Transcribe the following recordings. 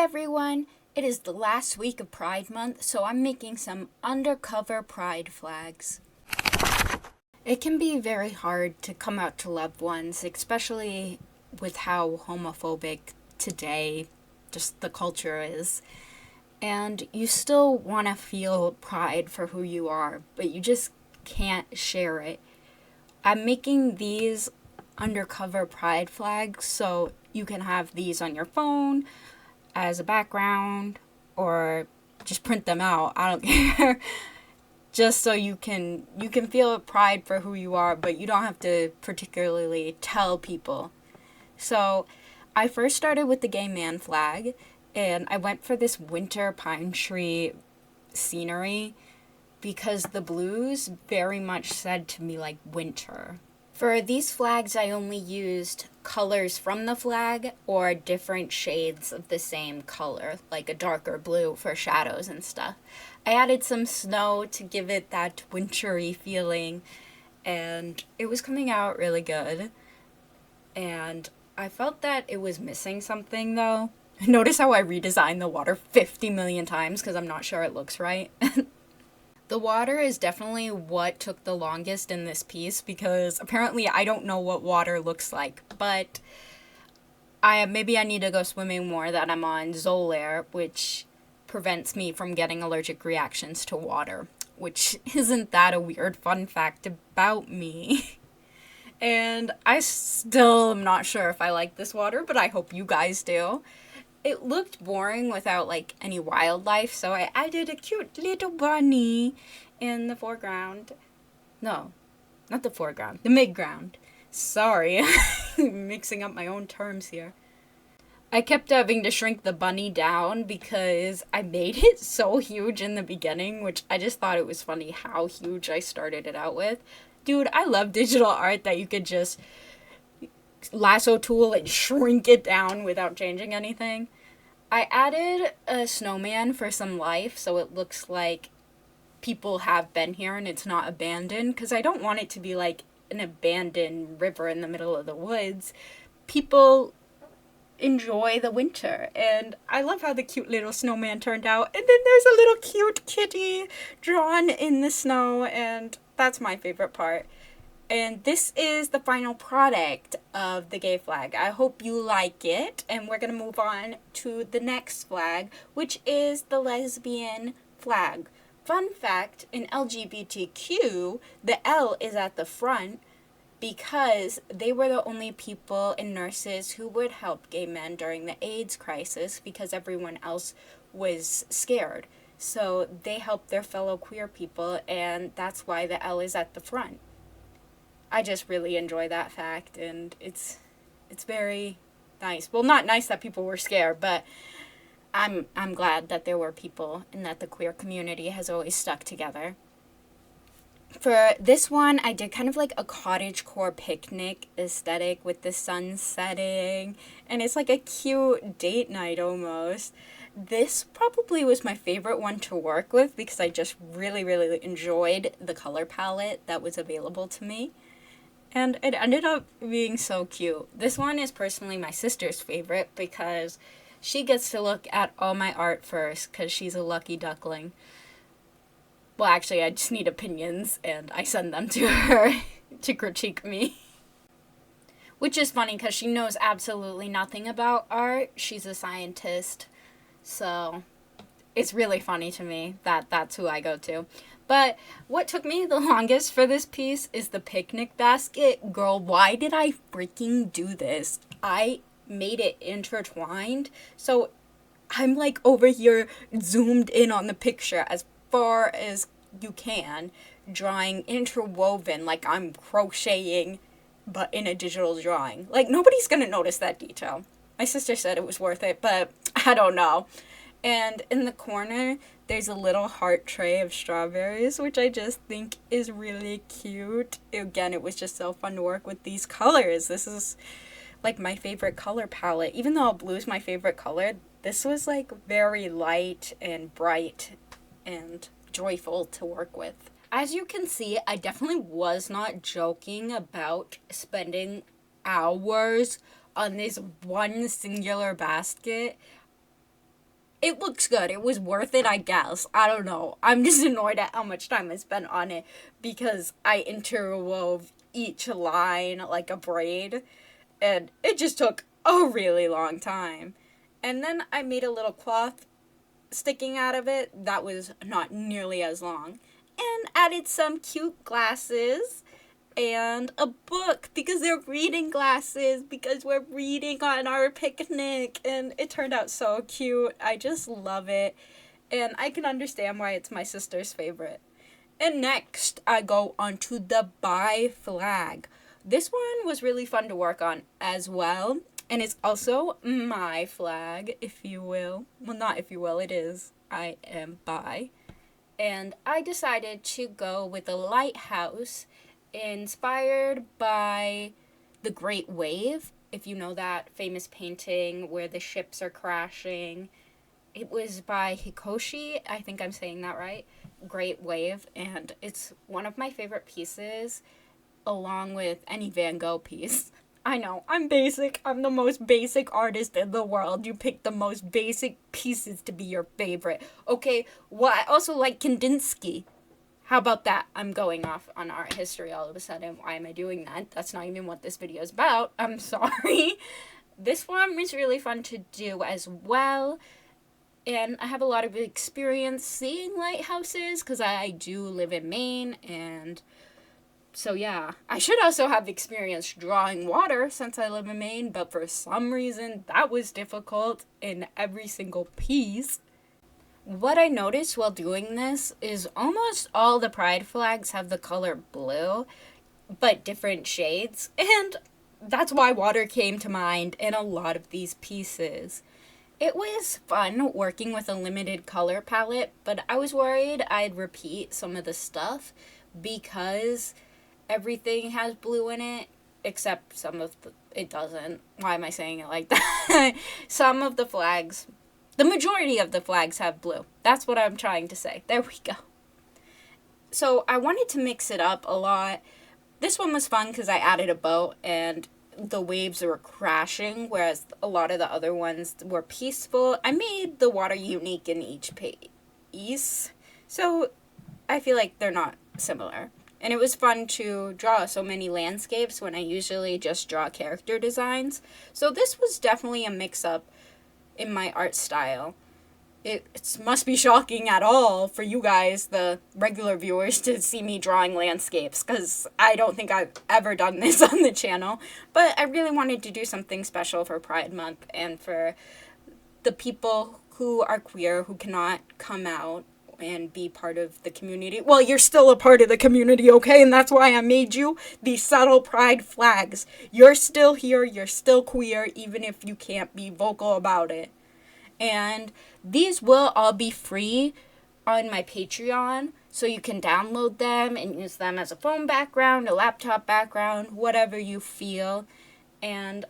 everyone! It is the last week of Pride Month, so I'm making some undercover pride flags. It can be very hard to come out to loved ones, especially with how homophobic today just the culture is. And you still want to feel pride for who you are, but you just can't share it. I'm making these undercover pride flags so you can have these on your phone as a background or just print them out. I don't care. Just so you can feel pride for who you are, but you don't have to particularly tell people. So I first started with the gay man flag, and I went for this winter pine tree scenery because the blues very much said to me like winter. For these flags, I only used colors from the flag or different shades of the same color, like a darker blue for shadows and stuff. I added some snow to give it that wintry feeling, and it was coming out really good. And I felt that it was missing something, though. Notice how I redesigned the water 50 million times because I'm not sure it looks right. The water is definitely what took the longest in this piece because apparently I don't know what water looks like, but maybe I need to go swimming more, that I'm on Xolair, which prevents me from getting allergic reactions to water, which isn't that a weird fun fact about me. And I still am not sure if I like this water, but I hope you guys do. It looked boring without like any wildlife, so I added a cute little bunny in the foreground. No, not the foreground, the midground. Sorry, mixing up my own terms here. I kept having to shrink the bunny down because I made it so huge in the beginning, which I just thought it was funny how huge I started it out with. Dude, I love digital art that you could just lasso tool and shrink it down without changing anything. I added a snowman for some life so it looks like people have been here and it's not abandoned, because I don't want it to be like an abandoned river in the middle of the woods. People enjoy the winter, and I love how the cute little snowman turned out. And then there's a little cute kitty drawn in the snow, and that's my favorite part. And this is the final product of the gay flag. I hope you like it. And we're going to move on to the next flag, which is the lesbian flag. Fun fact, in LGBTQ, the L is at the front because they were the only people and nurses who would help gay men during the AIDS crisis because everyone else was scared. So they helped their fellow queer people, and that's why the L is at the front. I just really enjoy that fact, and it's very nice. Well, not nice that people were scared, but I'm glad that there were people and that the queer community has always stuck together. For this one, I did kind of like a cottagecore picnic aesthetic with the sun setting, and it's like a cute date night almost. This probably was my favorite one to work with because I just really, really enjoyed the color palette that was available to me. And it ended up being so cute. This one is personally my sister's favorite because she gets to look at all my art first because she's a lucky duckling. Well, actually, I just need opinions and I send them to her to critique me. Which is funny because she knows absolutely nothing about art. She's a scientist. So it's really funny to me that that's who I go to. But what took me the longest for this piece is the picnic basket. Girl, why did I freaking do this? I made it intertwined. So I'm like over here zoomed in on the picture as far as you can, drawing interwoven like I'm crocheting, but in a digital drawing. Like nobody's gonna notice that detail. My sister said it was worth it, but I don't know. And in the corner, there's a little heart tray of strawberries, which I just think is really cute. Again, it was just so fun to work with these colors. This is like my favorite color palette. Even though blue is my favorite color, this was like very light and bright and joyful to work with. As you can see, I definitely was not joking about spending hours on this one singular basket. it looks good. It was worth it, I guess. I don't know. I'm just annoyed at how much time I spent on it because I interwove each line like a braid, and it just took a really long time. And then I made a little cloth sticking out of it that was not nearly as long, and added some cute glasses and a book because they're reading glasses because we're reading on our picnic, and it turned out so cute. I just love it, and I can understand why it's my sister's favorite. And next, I go onto the Bye flag. This one was really fun to work on as well, and it's also my flag, if you will. Well, not if you will, it is. I am Bye. And I decided to go with a lighthouse inspired by The Great Wave. If you know that famous painting where the ships are crashing, it was by Hikoshi. I think I'm saying that right. Great Wave, and it's one of my favorite pieces, along with any Van Gogh piece. I know, I'm basic. I'm the most basic artist in the world. You pick the most basic pieces to be your favorite. Okay, well, I also like Kandinsky. How about that? I'm going off on art history all of a sudden. Why am I doing that? That's not even what this video is about. I'm sorry. This one was really fun to do as well. And I have a lot of experience seeing lighthouses because I do live in Maine, and so yeah. I should also have experience drawing water since I live in Maine, but for some reason that was difficult in every single piece. What I noticed while doing this is almost all the pride flags have the color blue, but different shades, and that's why water came to mind in a lot of these pieces. It was fun working with a limited color palette, but I was worried I'd repeat some of the stuff because everything has blue in it, except some of it doesn't. Why am I saying it like that? Some of the flags, the majority of the flags have blue. That's what I'm trying to say. There we go. So I wanted to mix it up a lot. This one was fun because I added a boat and the waves were crashing, whereas a lot of the other ones were peaceful. I made the water unique in each piece, so I feel like they're not similar. And it was fun to draw so many landscapes when I usually just draw character designs. So this was definitely a mix-up in my art style. It must be shocking at all for you guys, the regular viewers, to see me drawing landscapes, because I don't think I've ever done this on the channel. But I really wanted to do something special for Pride Month and for the people who are queer, who cannot come out and be part of the community. Well, you're still a part of the community, okay? And that's why I made you these subtle pride flags. You're still here, you're still queer, even if you can't be vocal about it. And these will all be free on my Patreon, so you can download them and use them as a phone background, a laptop background, whatever you feel, and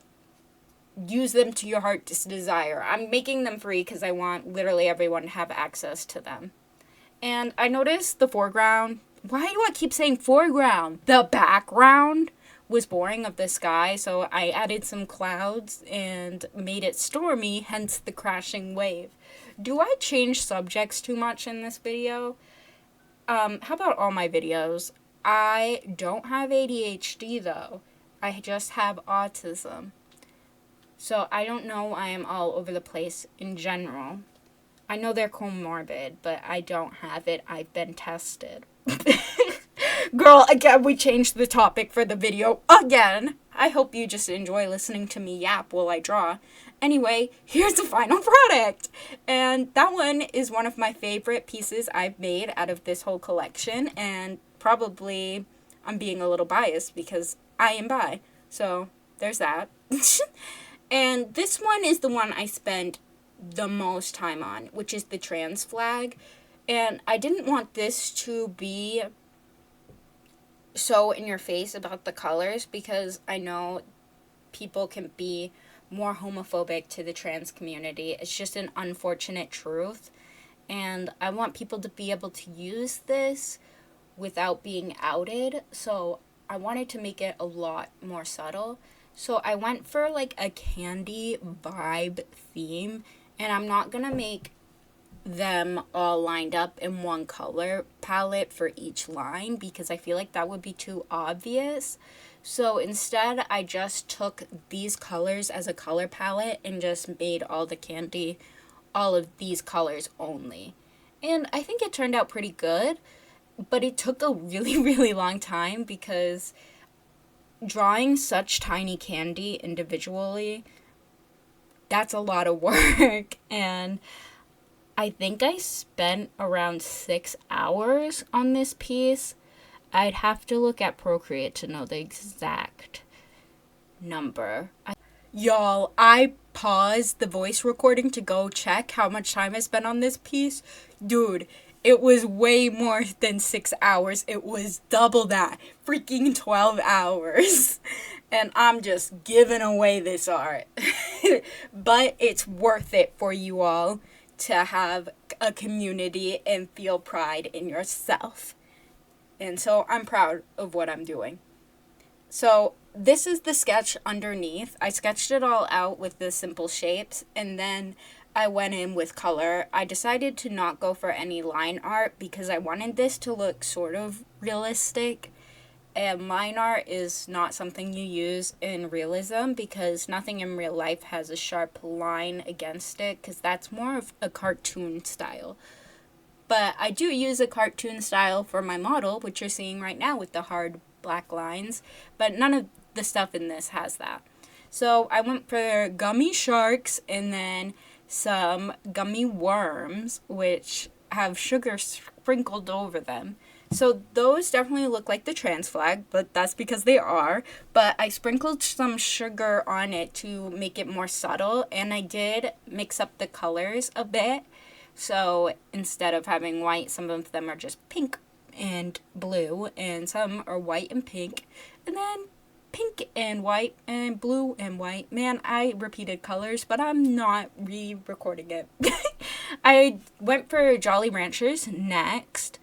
use them to your heart's desire. I'm making them free because I want literally everyone to have access to them. And I noticed the foreground. Why do I keep saying foreground? The background was boring of the sky, so I added some clouds and made it stormy, hence the crashing wave. Do I change subjects too much in this video? How about all my videos? I don't have ADHD though. I just have autism. So I don't know, I am all over the place in general. I know they're comorbid, but I don't have it. I've been tested. Girl, again, we changed the topic for the video again. I hope you just enjoy listening to me yap while I draw. Anyway, here's the final product. And that one is one of my favorite pieces I've made out of this whole collection. And probably I'm being a little biased because I am bi. So there's that. And this one is the one I spent the most time on, which is the trans flag. And I didn't want this to be so in your face about the colors because I know people can be more homophobic to the trans community. It's just an unfortunate truth. And I want people to be able to use this without being outed. So I wanted to make it a lot more subtle. So I went for like a candy vibe theme. And I'm not going to make them all lined up in one color palette for each line because I feel like that would be too obvious. So instead, I just took these colors as a color palette and just made all the candy all of these colors only. And I think it turned out pretty good, but it took a really, really long time because drawing such tiny candy individually, that's a lot of work. And I think I spent around 6 hours on this piece. I'd have to look at Procreate to know the exact number. Y'all, I paused the voice recording to go check how much time I spent on this piece. Dude, it was way more than 6 hours. It was double that. Freaking 12 hours. And I'm just giving away this art. But it's worth it for you all to have a community and feel pride in yourself. And so I'm proud of what I'm doing. So this is the sketch underneath. I sketched it all out with the simple shapes, and then I went in with color. I decided to not go for any line art because I wanted this to look sort of realistic. And line art is not something you use in realism because nothing in real life has a sharp line against it because that's more of a cartoon style. But I do use a cartoon style for my model, which you're seeing right now with the hard black lines, but none of the stuff in this has that. So I went for gummy sharks and then some gummy worms, which have sugar sprinkled over them. So those definitely look like the trans flag, but that's because they are. But I sprinkled some sugar on it to make it more subtle, and I did mix up the colors a bit. So instead of having white, some of them are just pink and blue, and some are white and pink, and then pink and white and blue and white. Man, I repeated colors, but I'm not re-recording it. I went for Jolly Ranchers next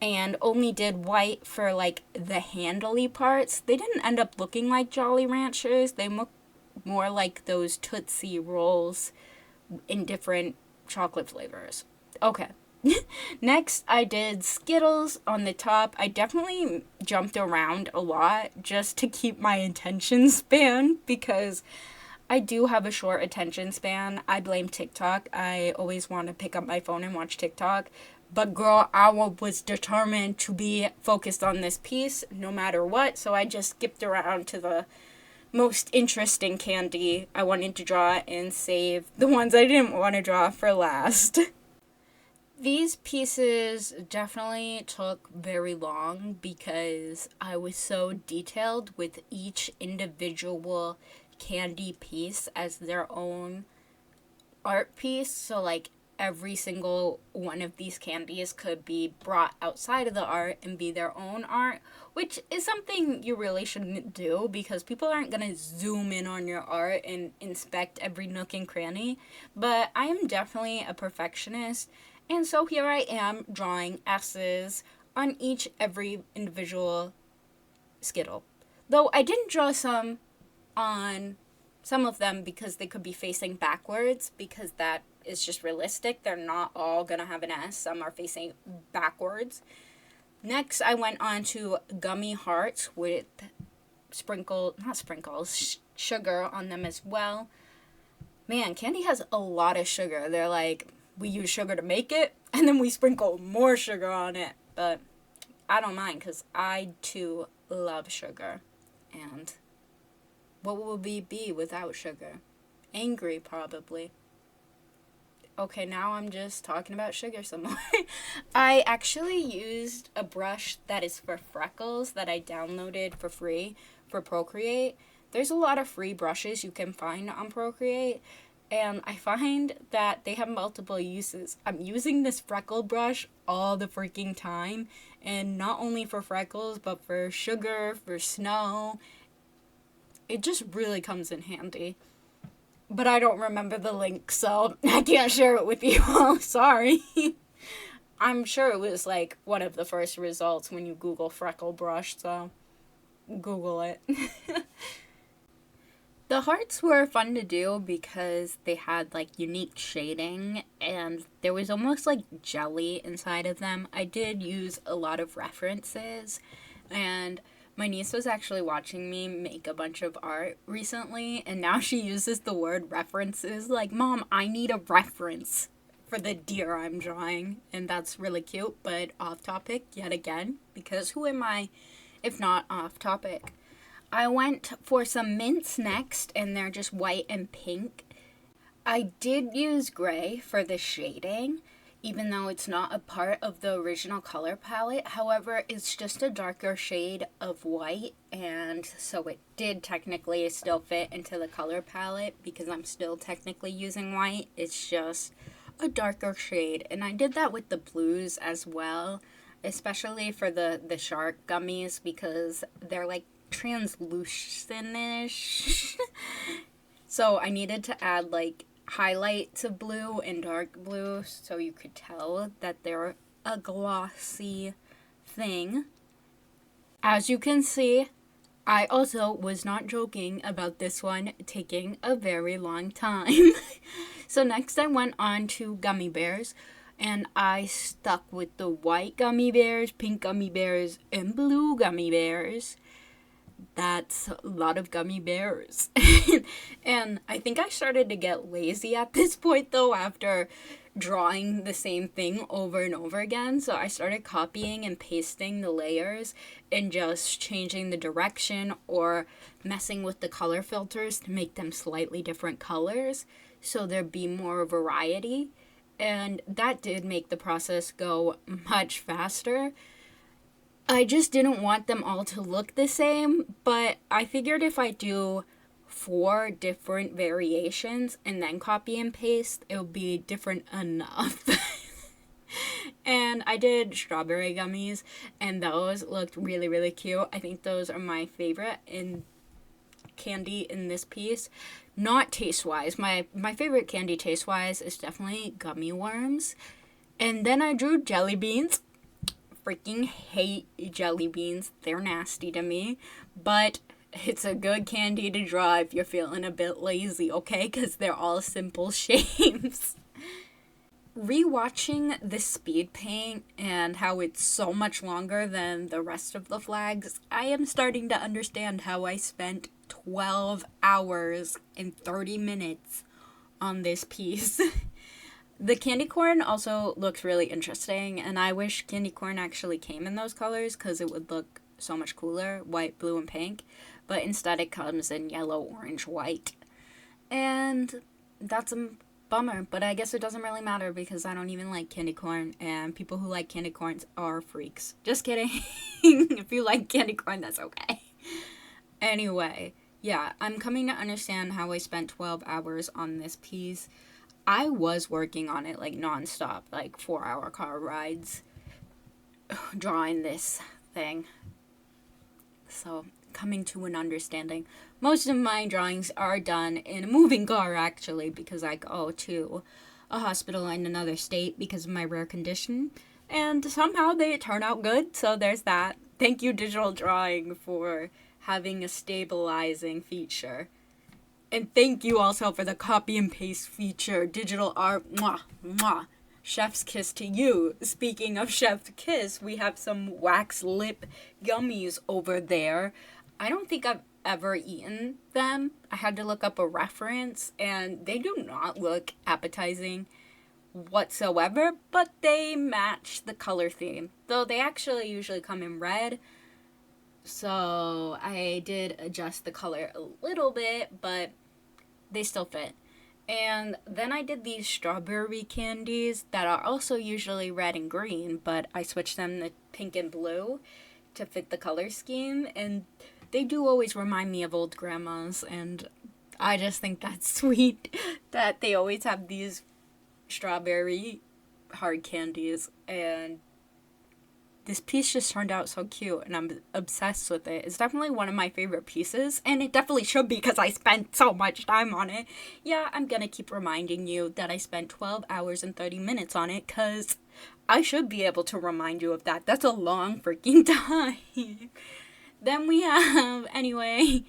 and only did white for like the handly parts. They didn't end up looking like Jolly Ranchers. They look more like those Tootsie Rolls in different chocolate flavors. Okay. Next, I did Skittles on the top. I definitely jumped around a lot just to keep my attention span because I do have a short attention span. I blame TikTok. I always want to pick up my phone and watch TikTok. But girl, I was determined to be focused on this piece no matter what. So I just skipped around to the most interesting candy I wanted to draw and save the ones I didn't want to draw for last. These pieces definitely took very long because I was so detailed with each individual candy piece as their own art piece. So like every single one of these candies could be brought outside of the art and be their own art, which is something you really shouldn't do because people aren't going to zoom in on your art and inspect every nook and cranny. But I am definitely a perfectionist, and so here I am drawing S's on every individual Skittle. Though I didn't draw some on some of them because they could be facing backwards because that is just realistic. They're not all gonna have an S. Some are facing backwards. Next, I went on to gummy hearts with sugar on them as well. Man, candy has a lot of sugar. They're like, we use sugar to make it, and then we sprinkle more sugar on it. But I don't mind because I too love sugar. And what will we be without sugar? Angry, probably. Okay, now I'm just talking about sugar some more. I actually used a brush that is for freckles that I downloaded for free for Procreate. There's a lot of free brushes you can find on Procreate, and I find that they have multiple uses. I'm using this freckle brush all the freaking time, and not only for freckles, but for sugar, for snow. It just really comes in handy. But I don't remember the link, so I can't share it with you all. Sorry. I'm sure it was like one of the first results when you Google freckle brush, so Google it. The hearts were fun to do because they had like unique shading and there was almost like jelly inside of them. I did use a lot of references, and my niece was actually watching me make a bunch of art recently, and now she uses the word references like, "Mom, I need a reference for the deer I'm drawing." And that's really cute, but off topic yet again, because who am I if not off topic? I went for some mints next, and they're just white and pink. I did use gray for the shading, even though it's not a part of the original color palette. However, it's just a darker shade of white, and so it did technically still fit into the color palette because I'm still technically using white. It's just a darker shade, and I did that with the blues as well, especially for the shark gummies because they're like translucent-ish. So I needed to add like highlights of blue and dark blue so you could tell that they're a glossy thing. As you can see, I also was not joking about this one taking a very long time. So next I went on to gummy bears, and I stuck with the white gummy bears, pink gummy bears, and blue gummy bears. That's a lot of gummy bears. And I think I started to get lazy at this point though after drawing the same thing over and over again. So I started copying and pasting the layers and just changing the direction or messing with the color filters to make them slightly different colors so there'd be more variety. And that did make the process go much faster. I just didn't want them all to look the same, but I figured if I do 4 different variations and then copy and paste, it would be different enough. And I did strawberry gummies, and those looked really, really cute. I think those are my favorite in candy in this piece. Not taste-wise. My favorite candy taste-wise is definitely gummy worms. And then I drew jelly beans. Freaking hate jelly beans. They're nasty to me. But it's a good candy to draw if you're feeling a bit lazy, okay? Because they're all simple shapes. Rewatching the speed paint and how it's so much longer than the rest of the flags, I am starting to understand how I spent 12 hours and 30 minutes on this piece. The candy corn also looks really interesting, and I wish candy corn actually came in those colors because it would look so much cooler, white, blue, and pink, but instead it comes in yellow, orange, white, and that's a bummer, but I guess it doesn't really matter because I don't even like candy corn, and people who like candy corns are freaks. Just kidding. If you like candy corn, that's okay. Anyway, yeah, I'm coming to understand how I spent 12 hours on this piece. I was working on it like nonstop, like 4-hour car rides, drawing this thing. So, coming to an understanding. Most of my drawings are done in a moving car, actually, because I go to a hospital in another state because of my rare condition. And somehow they turn out good, so there's that. Thank you, digital drawing, for having a stabilizing feature. And thank you also for the copy and paste feature, digital art, mwah, mwah. Chef's kiss to you. Speaking of chef's kiss, we have some wax lip gummies over there. I don't think I've ever eaten them. I had to look up a reference, and they do not look appetizing whatsoever, but they match the color theme. Though they actually usually come in red, so I did adjust the color a little bit, but they still fit. And then I did these strawberry candies that are also usually red and green, but I switched them to pink and blue to fit the color scheme, and they do always remind me of old grandmas, and I just think that's sweet that they always have these strawberry hard candies, and this piece just turned out so cute, and I'm obsessed with it. It's definitely one of my favorite pieces, and it definitely should be because I spent so much time on it. Yeah, I'm gonna keep reminding you that I spent 12 hours and 30 minutes on it because I should be able to remind you of that. That's a long freaking time. Then we have, anyway,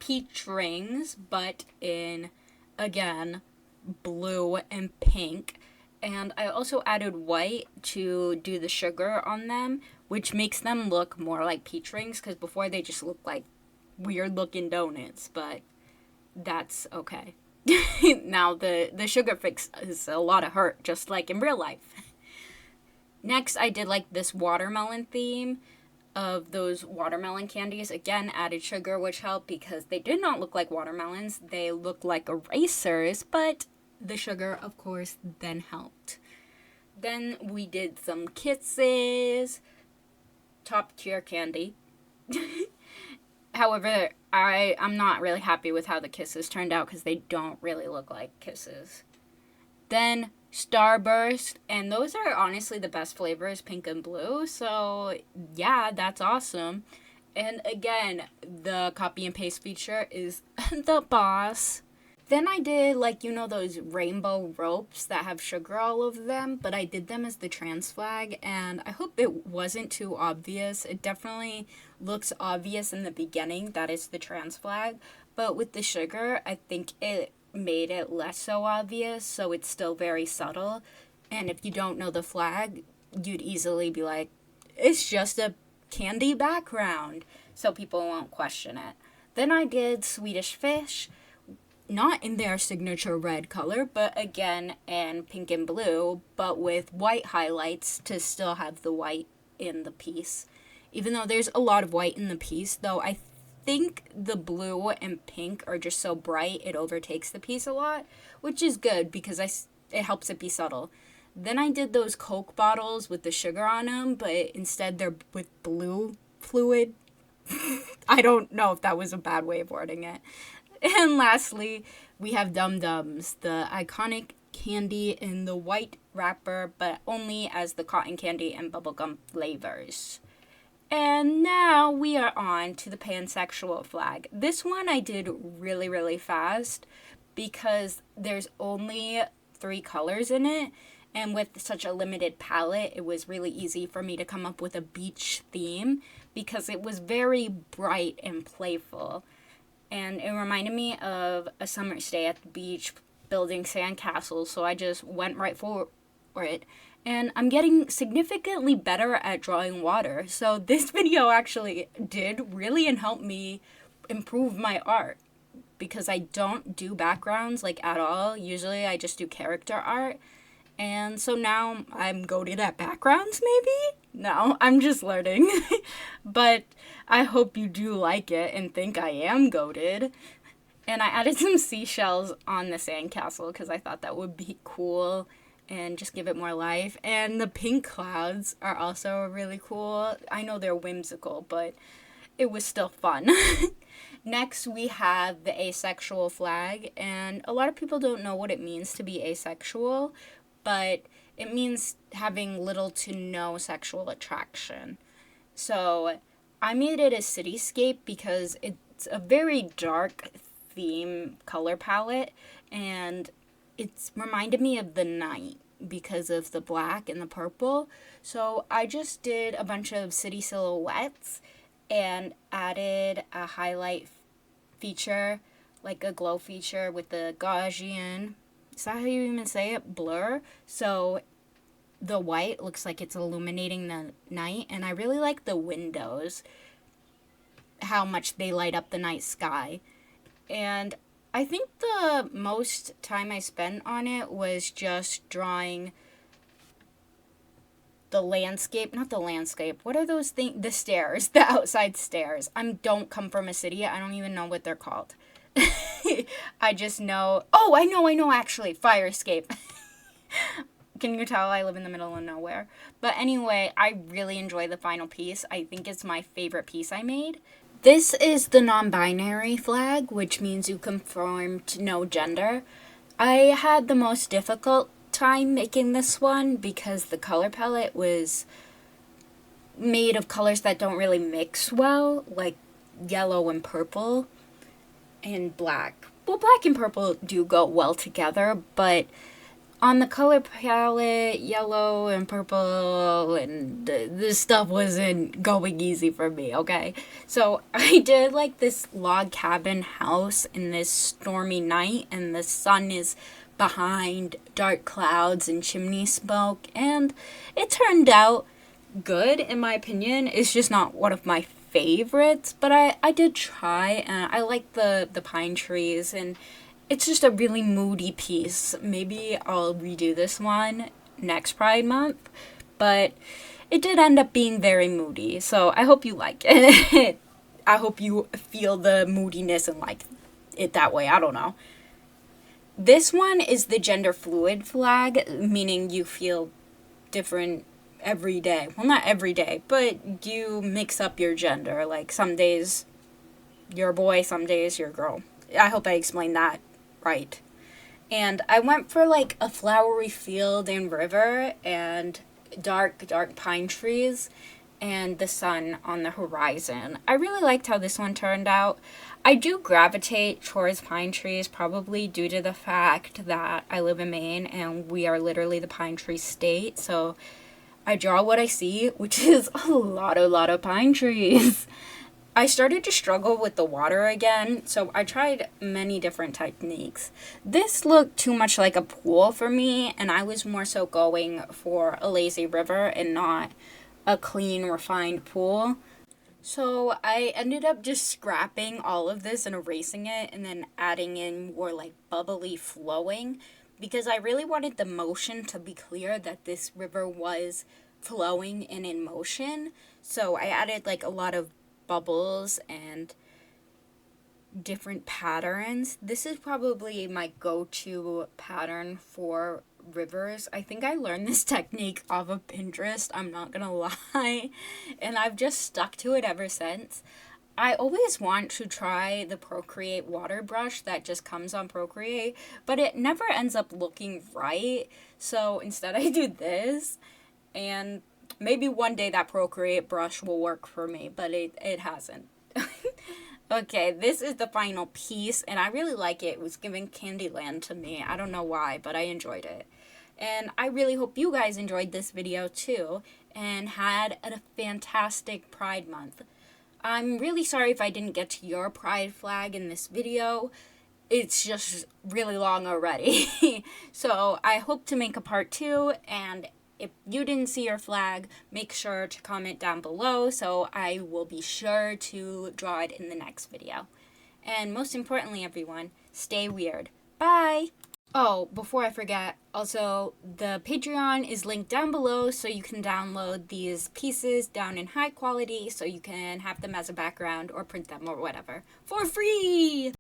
peach rings, but in, again, blue and pink. And I also added white to do the sugar on them, which makes them look more like peach rings, because before they just look like weird looking donuts, but that's okay. Now the sugar fix is a lot of hurt, just like in real life. Next, I did like this watermelon theme of those watermelon candies. Again, added sugar, which helped because they did not look like watermelons. They looked like erasers, but the sugar, of course, then helped. Then we did some kisses, top tier candy. However, I'm not really happy with how the kisses turned out because they don't really look like kisses. Then Starburst, and those are honestly the best flavors, pink and blue, so yeah, that's awesome. And again, the copy and paste feature is the boss. Then I did, like, those rainbow ropes that have sugar all over them, but I did them as the trans flag, and I hope it wasn't too obvious. It definitely looks obvious in the beginning that it's the trans flag, but with the sugar, I think it made it less so obvious, so it's still very subtle. And if you don't know the flag, you'd easily be like, it's just a candy background, so people won't question it. Then I did Swedish Fish, not in their signature red color, but again in pink and blue, but with white highlights to still have the white in the piece. Even though there's a lot of white in the piece, though I think the blue and pink are just so bright it overtakes the piece a lot, which is good because it helps it be subtle. Then I did those Coke bottles with the sugar on them, but instead they're with blue fluid. I don't know if that was a bad way of wording it. And lastly, we have Dum Dums, the iconic candy in the white wrapper, but only as the cotton candy and bubblegum flavors. And now we are on to the pansexual flag. This one I did really, really fast because there's only 3 colors in it. And with such a limited palette, it was really easy for me to come up with a beach theme because it was very bright and playful. And it reminded me of a summer stay at the beach building sandcastles, so I just went right for it. And I'm getting significantly better at drawing water, so this video actually did really help me improve my art because I don't do backgrounds like at all. Usually I just do character art. And so now I'm goated at backgrounds, maybe? No, I'm just learning. But I hope you do like it and think I am goated. And I added some seashells on the sandcastle because I thought that would be cool and just give it more life. And the pink clouds are also really cool. I know they're whimsical, but it was still fun. Next, we have the asexual flag. And a lot of people don't know what it means to be asexual, but it means having little to no sexual attraction. So I made it a cityscape because it's a very dark theme color palette, and it's reminded me of the night because of the black and the purple. So I just did a bunch of city silhouettes and added a highlight feature, like a glow feature with the Gaussian, is that how you even say it? Blur. So the white looks like it's illuminating the night, and I really like the windows, how much they light up the night sky. And I think the most time I spent on it was just drawing the landscape, not the landscape, what are those things? The stairs, the outside stairs. Don't come from a city, I don't even know what they're called. I just know, I know actually, fire escape. Can you tell I live in the middle of nowhere? But anyway, I really enjoy the final piece. I think it's my favorite piece I made. This is the non-binary flag, which means you conform to no gender. I had the most difficult time making this one because the color palette was made of colors that don't really mix well, like yellow and purple and black. Well, black and purple do go well together, but on the color palette, yellow and purple, and this stuff wasn't going easy for me, okay? So I did like this log cabin house in this stormy night, and the sun is behind dark clouds and chimney smoke, and it turned out good in my opinion. It's just not one of my favorites, but I did try, and I like the pine trees, and it's just a really moody piece. Maybe I'll redo this one next Pride Month, but it did end up being very moody, so I hope you like it. I hope you feel the moodiness and like it that way. I don't know. This one is the gender fluid flag, meaning you feel different every day. Well, not every day, but you mix up your gender. Like some days you're a boy, some days you're a girl. I hope I explained that right. And I went for like a flowery field and river and dark pine trees and the sun on the horizon. I really liked how this one turned out. I do gravitate towards pine trees, probably due to the fact that I live in Maine and we are literally the pine tree state. So I draw what I see, which is a lot of pine trees. I started to struggle with the water again, so I tried many different techniques. This looked too much like a pool for me, and I was more so going for a lazy river and not a clean, refined pool. So I ended up just scrapping all of this and erasing it and then adding in more like bubbly flowing, because I really wanted the motion to be clear that this river was flowing and in motion. So I added like a lot of bubbles and different patterns. This is probably my go-to pattern for rivers. I think I learned this technique off of Pinterest, I'm not gonna lie, and I've just stuck to it ever since. I always want to try the Procreate water brush that just comes on Procreate, but it never ends up looking right. So instead I do this, and maybe one day that Procreate brush will work for me, but it hasn't. Okay, this is the final piece, and I really like it. It was giving Candyland to me. I don't know why, but I enjoyed it. And I really hope you guys enjoyed this video too, and had a fantastic Pride Month. I'm really sorry if I didn't get to your pride flag in this video. It's just really long already. So I hope to make a part 2, and if you didn't see your flag, make sure to comment down below so I will be sure to draw it in the next video. And most importantly, everyone, stay weird. Bye! Oh, before I forget, also, the Patreon is linked down below so you can download these pieces down in high quality so you can have them as a background or print them or whatever for free!